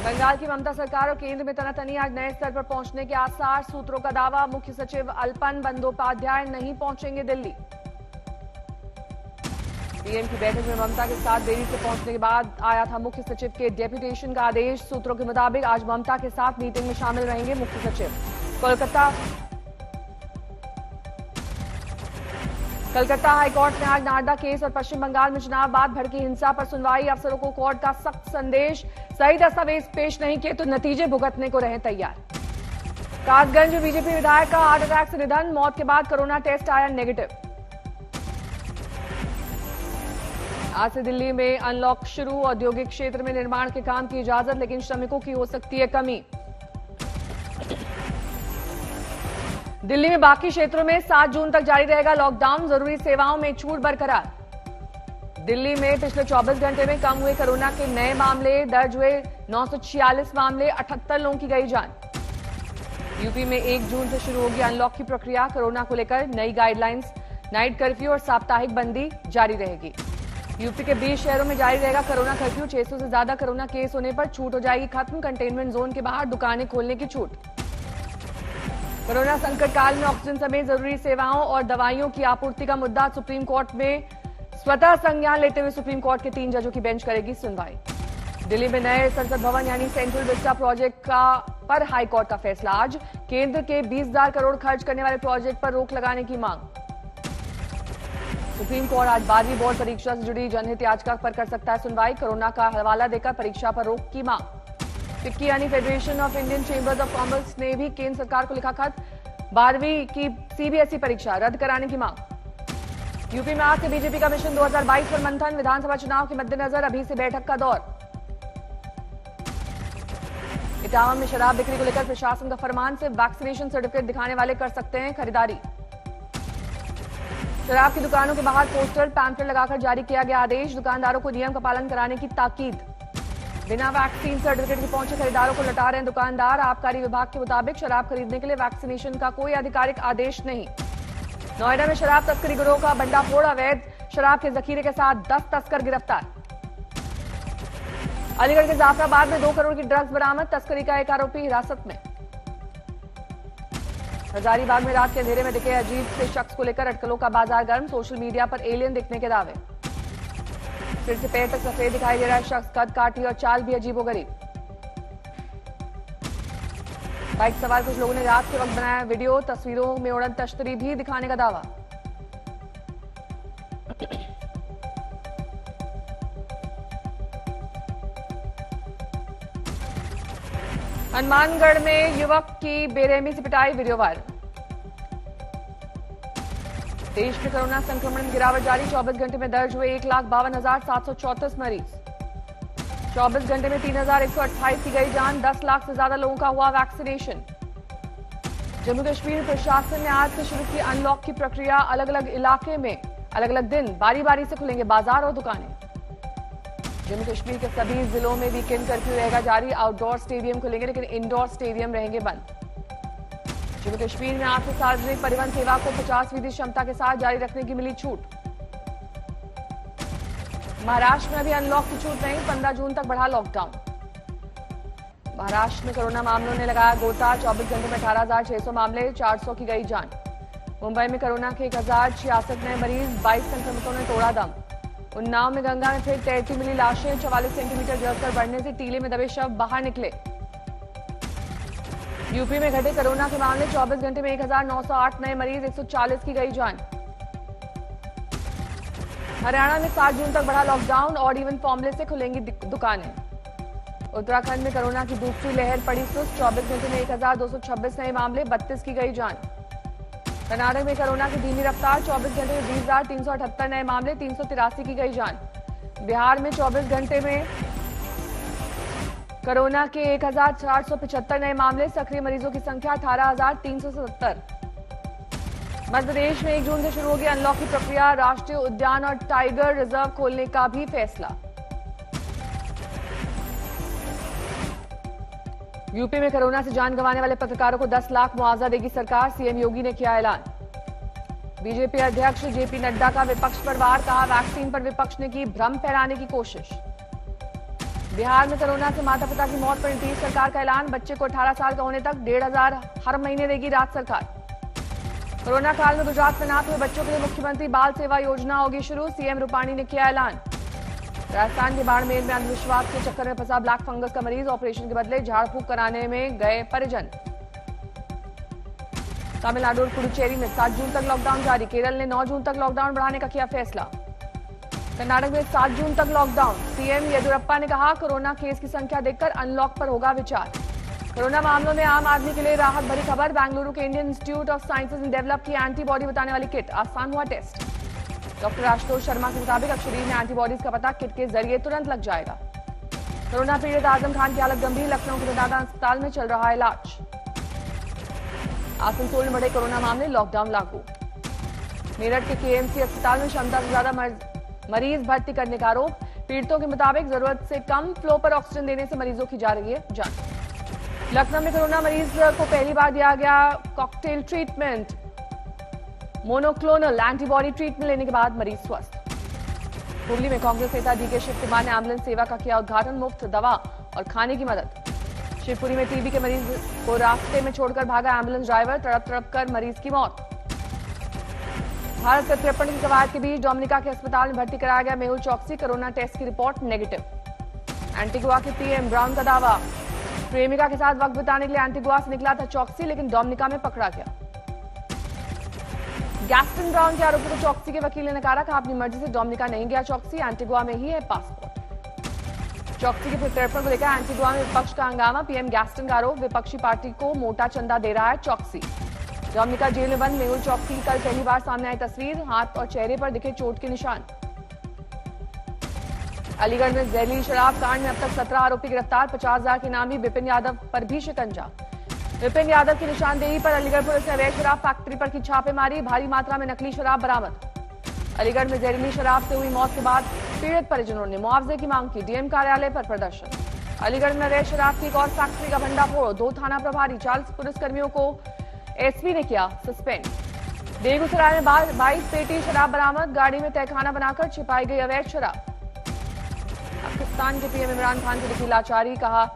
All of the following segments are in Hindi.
बंगाल की ममता सरकार और केंद्र में तनातनी, आज नए स्तर पर पहुंचने के आसार। सूत्रों का दावा, मुख्य सचिव अल्पन बंदोपाध्याय नहीं पहुंचेंगे दिल्ली। पीएम की बैठक में ममता के साथ देरी से पहुंचने के बाद आया था मुख्य सचिव के डेप्यूटेशन का आदेश। सूत्रों के मुताबिक आज ममता के साथ मीटिंग में शामिल रहेंगे मुख्य सचिव। कलकत्ता हाईकोर्ट में आज नारदा केस और पश्चिम बंगाल में चुनाव बाद भड़की हिंसा पर सुनवाई। अफसरों को कोर्ट का सख्त संदेश, सही दस्तावेज पेश नहीं किए तो नतीजे भुगतने को रहे तैयार। कासगंज में बीजेपी विधायक का हार्ट अटैक से निधन, मौत के बाद कोरोना टेस्ट आया नेगेटिव। आज से दिल्ली में अनलॉक शुरू, औद्योगिक क्षेत्र में निर्माण के काम की इजाजत, लेकिन श्रमिकों की हो सकती है कमी। दिल्ली में बाकी क्षेत्रों में 7 जून तक जारी रहेगा लॉकडाउन, जरूरी सेवाओं में छूट बरकरार। दिल्ली में पिछले 24 घंटे में कम हुए कोरोना के नए मामले, दर्ज हुए 946 मामले, 78 लोगों की गई जान। यूपी में 1 जून से शुरू होगी अनलॉक की प्रक्रिया, कोरोना को लेकर नई गाइडलाइंस, नाइट कर्फ्यू और साप्ताहिक बंदी जारी रहेगी। यूपी के 20 शहरों में जारी रहेगा कोरोना कर्फ्यू, 600 से ज्यादा कोरोना केस होने पर छूट हो जाएगी खत्म, कंटेनमेंट जोन के बाहर दुकानें खोलने की छूट। कोरोना संकट काल में ऑक्सीजन समेत जरूरी सेवाओं और दवाइयों की आपूर्ति का मुद्दा सुप्रीम कोर्ट में स्वतः संज्ञान लेते हुए सुप्रीम कोर्ट के 3 जजों की बेंच करेगी सुनवाई। दिल्ली में नए संसद भवन यानी सेंट्रल विस्टा प्रोजेक्ट पर हाईकोर्ट का फैसला। आज केंद्र के 20,000 करोड़ खर्च करने वाले प्रोजेक्ट पर रोक लगाने की मांग। सुप्रीम कोर्ट आज 12वीं बोर्ड परीक्षा से जुड़ी जनहित याचिका पर कर सकता है सुनवाई। कोरोना का हवाला देकर परीक्षा पर रोक की मांग। फिक्की यानी federation of Indian chambers of commerce ने भी केंद्र सरकार को लिखा खत, 12वीं की सीबीएसई परीक्षा रद्द कराने की मांग। यूपी में आज से बीजेपी का मिशन 2022 पर मंथन, विधानसभा चुनाव के मद्देनजर अभी से बैठक का दौर। इटावा में शराब बिक्री को लेकर प्रशासन का फरमान, सिर्फ वैक्सीनेशन सर्टिफिकेट दिखाने वाले कर सकते हैं खरीदारी। शराब की दुकानों के बाहर पोस्टर, पैम्फलेट लगाकर जारी किया गया आदेश, दुकानदारों को नियम का पालन कराने की ताकीद। बिना वैक्सीन सर्टिफिकेट के पहुंचे खरीदारों को लौटा रहे हैं दुकानदार। आबकारी विभाग के मुताबिक शराब खरीदने के लिए वैक्सीनेशन का कोई आधिकारिक आदेश नहीं। नोएडा में शराब तस्करी गिरोह का भंडाफोड़, अवैध शराब के जखीरे के साथ 10 तस्कर गिरफ्तार। अलीगढ़ के जाफराबाद में 2 करोड़ की ड्रग्स बरामद, तस्करी का एक आरोपी हिरासत में। हजारीबाग में रात के अंधेरे में दिखे अजीब से शख्स को लेकर अटकलों का बाजार गर्म, सोशल मीडिया पर एलियन दिखने के दावे। सिर से पैर तक सफेद दिखाई दे रहा है शख्स, कद काठी और चाल भी अजीबोगरीब। बाइक सवार कुछ लोगों ने रात के वक्त बनाया वीडियो, तस्वीरों में उड़न तश्तरी भी दिखाने का दावा। हनुमानगढ़ में युवक की बेरहमी से पिटाई, वीडियो वायरल। देश में कोरोना संक्रमण में गिरावट जारी, 24 घंटे में दर्ज हुए 1,52,734 मरीज। 24 घंटे में 3,128 की गई जान, 10 लाख से ज्यादा लोगों का हुआ वैक्सीनेशन। जम्मू कश्मीर प्रशासन ने आज से शुरू की अनलॉक की प्रक्रिया, अलग अलग इलाके में अलग अलग दिन बारी बारी से खुलेंगे बाजार और दुकानें। जम्मू कश्मीर के सभी जिलों में वीकेंड कर्फ्यू रहेगा जारी, आउटडोर स्टेडियम खुलेंगे लेकिन इंडोर स्टेडियम रहेंगे बंद। जम्मू कश्मीर में आज से सार्वजनिक परिवहन सेवा को 50% क्षमता के साथ जारी रखने की मिली छूट। महाराष्ट्र में अभी अनलॉक की छूट नहीं, 15 जून तक बढ़ा लॉकडाउन। महाराष्ट्र में कोरोना मामलों ने लगाया गोता, 24 घंटे में 18,600 मामले, 400 की गई जान। मुंबई में कोरोना के 1,066 नए मरीज, 22 संक्रमितों ने तोड़ा दम। उन्नाव में गंगा में फिर तैरती मिली लाशें, 44 सेंटीमीटर जलस्तर बढ़ने से टीले में दबे शव बाहर निकले। यूपी में घटे कोरोना के मामले, 24 घंटे में 1,908 नए मरीज, 140 की गई जान। हरियाणा में 7 जून तक बढ़ा लॉकडाउन, ऑड इवन फॉर्मूले से खुलेंगी दुकानें। उत्तराखंड में कोरोना की दूसरी लहर पड़ी सुस्त, 24 घंटे में 1,226 नए मामले, 32 की गई जान। कर्नाटक में कोरोना की धीमी रफ्तार, 24 घंटे में 20,378 नए मामले, 383 की गई जान। बिहार में 24 घंटे में कोरोना के 1,475 नए मामले, सक्रिय मरीजों की संख्या 18,370। मध्य प्रदेश में 1 जून से शुरू होगी अनलॉक की प्रक्रिया, राष्ट्रीय उद्यान और टाइगर रिजर्व खोलने का भी फैसला। यूपी में कोरोना से जान गंवाने वाले पत्रकारों को 10 लाख मुआवजा देगी सरकार, सीएम योगी ने किया ऐलान। बीजेपी अध्यक्ष जेपी नड्डा का विपक्ष पर वार, कहा वैक्सीन पर विपक्ष ने की भ्रम फैलाने की कोशिश। बिहार में कोरोना से माता पिता की मौत पर नीतीश सरकार का ऐलान, बच्चे को 18 साल का होने तक 1,500 हर महीने देगी राज्य सरकार। कोरोना काल में गुजरात में अनाथ हुए बच्चों के लिए मुख्यमंत्री बाल सेवा योजना होगी शुरू, सीएम रूपाणी ने किया ऐलान। राजस्थान के बाड़मेर में अंधविश्वास के चक्कर में फंसा ब्लैक फंगस का मरीज, ऑपरेशन के बदले झाड़ फूक कराने में गए परिजन। तमिलनाडु और पुडुचेरी में 7 जून तक लॉकडाउन जारी, केरल ने 9 जून तक लॉकडाउन बढ़ाने का किया फैसला। कर्नाटक में 7 जून तक लॉकडाउन, सीएम येदियुरप्पा ने कहा कोरोना केस की संख्या देखकर अनलॉक पर होगा विचार। कोरोना मामलों में आम आदमी के लिए राहत भरी खबर, बेंगलुरु के इंडियन इंस्टीट्यूट ऑफ साइंसेज ने डेवलप की एंटीबॉडी बताने वाली किट, आसान हुआ टेस्ट। डॉक्टर आशुतोष शर्मा के मुताबिक अब शरीर में एंटीबॉडीज का पता किट के जरिए तुरंत लग जाएगा। कोरोना पीड़ित आजम खान की हालत गंभीर, लखनऊ के मेदांता अस्पताल में चल रहा इलाज। आसनसोल में बढ़े कोरोना मामले, लॉकडाउन लागू। मेरठ के केएमसी अस्पताल में क्षमता से ज्यादा मरीज भर्ती करने का आरोप, पीड़ितों के मुताबिक जरूरत से कम फ्लो पर ऑक्सीजन देने से मरीजों की जा रही है जान। लखनऊ में कोरोना मरीज को पहली बार दिया गया cocktail treatment, monoclonal antibody treatment लेने के बाद मरीज स्वस्थ। हुगली में कांग्रेस नेता डीके शिव कुमार ने एम्बुलेंस सेवा का किया उद्घाटन, मुफ्त दवा और खाने की मदद। शिवपुरी में टीबी के मरीज को रास्ते में छोड़कर भागा एम्बुलेंस ड्राइवर, तड़प तड़प कर मरीज की मौत। भारत के 53 की कवायद के बीच डोमिनिका के अस्पताल में भर्ती कराया गया मेहुल चौकसी, कोरोना टेस्ट की रिपोर्ट नेगेटिव। एंटीगुआ के पीएम ब्राउन का दावा, प्रेमिका के साथ वक्त बिताने के लिए एंटीगुआ से निकला था चौकसी, लेकिन डोमिनिका में पकड़ा गया। गैस्टन ब्राउन के आरोपी को चौकसी के वकील ने नकारा, कहा अपनी मर्जी से डोमिनिका नहीं गया चौकसी, एंटीगुआ में ही है पासपोर्ट। चौकसी के प्रत्यर्पण को लेकर एंटीगुआ में विपक्ष का हंगामा, पीएम गैस्टन का आरोप, विपक्षी पार्टी को मोटा चंदा दे रहा है चौकसी। डोमिनिका जेल में बंद मेहुल चौकसी की कल पहली बार सामने आई तस्वीर, हाथ और चेहरे पर दिखे चोट के निशान। अलीगढ़ में जहरीली शराब कांड में अब तक 17 आरोपी गिरफ्तार, 50,000 के इनामी विपिन यादव पर भी शिकंजा। विपिन यादव की निशानदेही पर अलीगढ़ पुलिस ने अवैध शराब फैक्ट्री पर की छापेमारी, भारी मात्रा में नकली शराब बरामद। अलीगढ़ में जहरीली शराब से हुई मौत के बाद पीड़ित परिजनों ने मुआवजे की मांग की, डीएम कार्यालय पर प्रदर्शन। अलीगढ़ में अवैध शराब की एक और फैक्ट्री का भंडाफोड़, 2 थाना प्रभारी 40 पुलिसकर्मियों को एसपी ने किया सस्पेंड। बेगूसराय में 22 पेटी शराब बरामद, गाड़ी में तहखाना बनाकर छिपाई गई अवैध शराब। पाकिस्तान के पीएम इमरान खान की दिखी लाचारी, कहा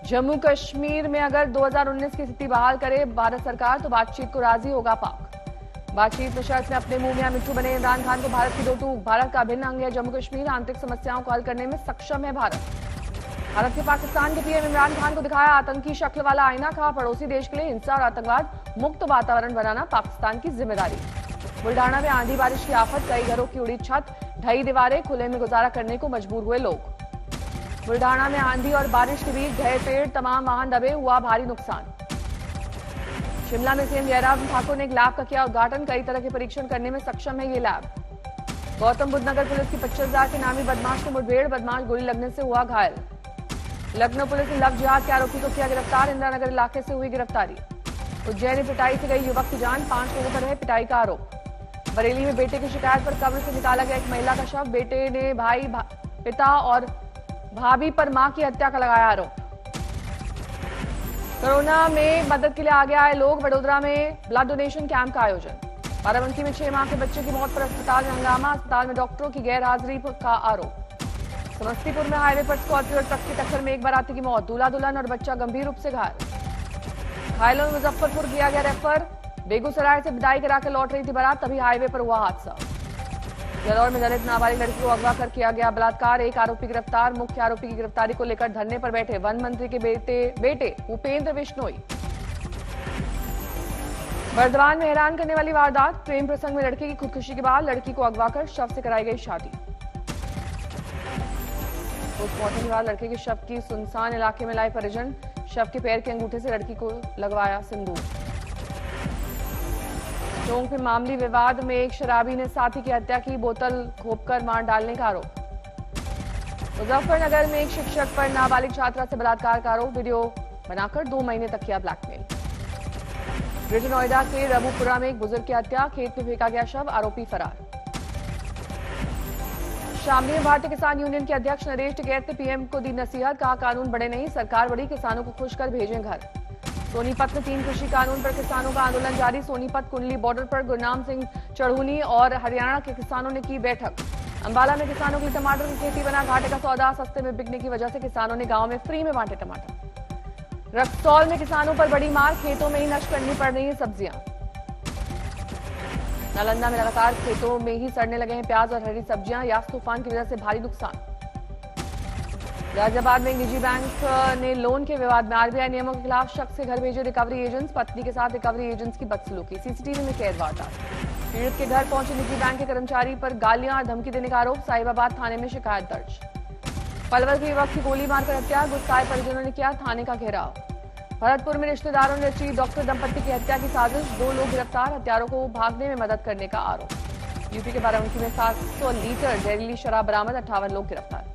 जम्मू कश्मीर में अगर 2019 की स्थिति बहाल करे भारत सरकार तो बातचीत को राजी होगा पाक। बातचीत में शर्त में अपने मुंह मियां मिट्टू बने इमरान खान को भारत की दो टूक, भारत का अभिन्न अंग है जम्मू कश्मीर, आंतरिक समस्याओं को हल करने में सक्षम है भारत। भारत के पाकिस्तान के पीएम इमरान खान को दिखाया आतंकी शक्ल वाला आईना, कहा पड़ोसी देश के लिए हिंसा और आतंकवाद मुक्त वातावरण बनाना पाकिस्तान की जिम्मेदारी। बुल्डाना में आंधी बारिश की आफत, कई घरों की उड़ी छत, ढही दीवारें, खुले में गुजारा करने को मजबूर हुए लोग। बुल्डाना में आंधी और बारिश के बीच ढहे पेड़, तमाम वाहन दबे, हुआ भारी नुकसान। शिमला में सीएम जयराम ठाकुर ने एक लैब का किया उद्घाटन, कई तरह के परीक्षण करने में सक्षम है ये लैब। गौतम बुद्ध नगर पुलिस की 25,000 के नामी बदमाश की मुठभेड़, बदमाश गोली लगने से हुआ घायल। लखनऊ पुलिस ने लव जिहाद के आरोपी को किया गिरफ्तार, इंदिरा नगर इलाके से हुई गिरफ्तारी। उज्जैन में पिटाई से गई युवक की जान, 5 लोगों पर है पिटाई का आरोप। बरेली में बेटे की शिकायत पर कब्र से निकाला गया एक महिला का शव, बेटे ने भाई पिता और भाभी पर मां की हत्या का लगाया आरोप। कोरोना में मदद के लिए आगे आए लोग, वडोदरा में ब्लड डोनेशन कैंप का आयोजन। बाराबंकी में 6 माह के बच्चे की मौत पर अस्पताल में हंगामा, अस्पताल में डॉक्टरों की गैर हाजिरी का आरोप। समस्तीपुर में हाईवे पर स्कॉर्पियो और ट्रक की टक्कर में एक बाराती की मौत, दूल्हा दुल्हन और बच्चा गंभीर रूप से घायल। घायलों में मुजफ्फरपुर किया गया रेफर, बेगूसराय से विदाई कराकर लौट रही थी बारात, तभी हाईवे पर हुआ हादसा। जालौर में दलित नाबालिग लड़की को अगवा कर किया गया बलात्कार, एक आरोपी गिरफ्तार, मुख्य आरोपी की गिरफ्तारी को लेकर धरने पर बैठे वन मंत्री के बेटे उपेंद्र बिश्नोई। बर्दवान में हैरान करने वाली वारदात, प्रेम प्रसंग में लड़के की खुदकुशी के बाद लड़की को अगवा कर शव से कराई गई शादी। पोस्टमार्टम के बाद लड़के के शव की सुनसान इलाके में लाए परिजन, शव के पैर के अंगूठे से लड़की को लगवाया सिंदूर। टोंक में मामूली विवाद में एक शराबी ने साथी की हत्या की, बोतल घोंपकर मार डालने का आरोप। मुजफ्फरनगर में एक शिक्षक पर नाबालिग छात्रा से बलात्कार का आरोप, वीडियो बनाकर 2 महीने तक किया ब्लैकमेल। ग्रेटर नोएडा के रबूपुरा में एक बुजुर्ग की हत्या, खेत में फेंका गया शव, आरोपी फरार। शामली में भारतीय किसान यूनियन के अध्यक्ष नरेश टिकैत ने पीएम को दी नसीहत, कहा कानून बड़े नहीं, सरकार बड़ी, किसानों को खुश कर भेजें घर। सोनीपत में 3 कृषि कानून पर किसानों का आंदोलन जारी, सोनीपत कुंडली बॉर्डर पर गुरनाम सिंह चढ़ूनी और हरियाणा के किसानों ने की बैठक। अंबाला में किसानों के लिए टमाटर की खेती बना घाटे का सौदा। सस्ते में बिकने की वजह से किसानों ने गांव में फ्री में बांटे टमाटर। रक्सौल में किसानों पर बड़ी मार, खेतों में ही नष्ट करनी पड़ रही है सब्जियां। नालंदा में लगातार खेतों में ही सड़ने लगे हैं प्याज और हरी सब्जियां। यास तूफान की वजह से भारी नुकसान। गाजियाबाद में एक निजी बैंक ने लोन के विवाद में आरबीआई नियमों के खिलाफ शख्स के घर भेजे रिकवरी एजेंट्स। पत्नी के साथ रिकवरी एजेंट्स की बदसलूकी, सीसीटीवी में कैद वारदात। पीड़ित के घर पहुंचे निजी बैंक के कर्मचारी पर गालियां और धमकी देने का आरोप। साहिबाबाद थाने में शिकायत दर्ज। पलवल के युवक की गोली मारकर हत्या, गुस्साए परिजनों ने किया थाने का घेराव। भरतपुर में रिश्तेदारों ने रची डॉक्टर दंपति की हत्या की साजिश। 2 लोग गिरफ्तार, हत्यारों को भागने में मदद करने का आरोप। यूपी के बाराबंकी में 700 लीटर जहरीली शराब बरामद, 58 लोग गिरफ्तार।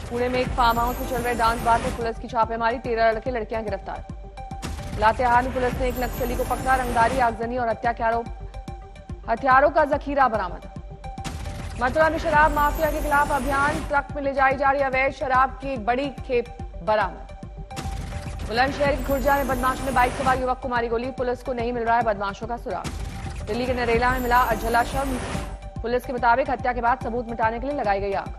पुणे में एक फार्म हाउस में चल रहे डांस बार में पुलिस की छापेमारी, 13 लड़के लड़कियां गिरफ्तार। लातेहार में पुलिस ने एक नक्सली को पकड़ा, रंगदारी, आगजनी और हत्या के आरोप। हथियारों का जखीरा बरामद। मथुरा में शराब माफिया के खिलाफ अभियान, ट्रक में ले जाई जा रही अवैध शराब की एक बड़ी खेप बरामद। बुलंदशहर के खुर्जा में बदमाशों ने बाइक सवार युवक को मारी गोली, पुलिस को नहीं मिल रहा है बदमाशों का सुराग। दिल्ली के नरेला में मिला अजला शव, पुलिस के मुताबिक हत्या के बाद सबूत मिटाने के लिए लगाई गई आग।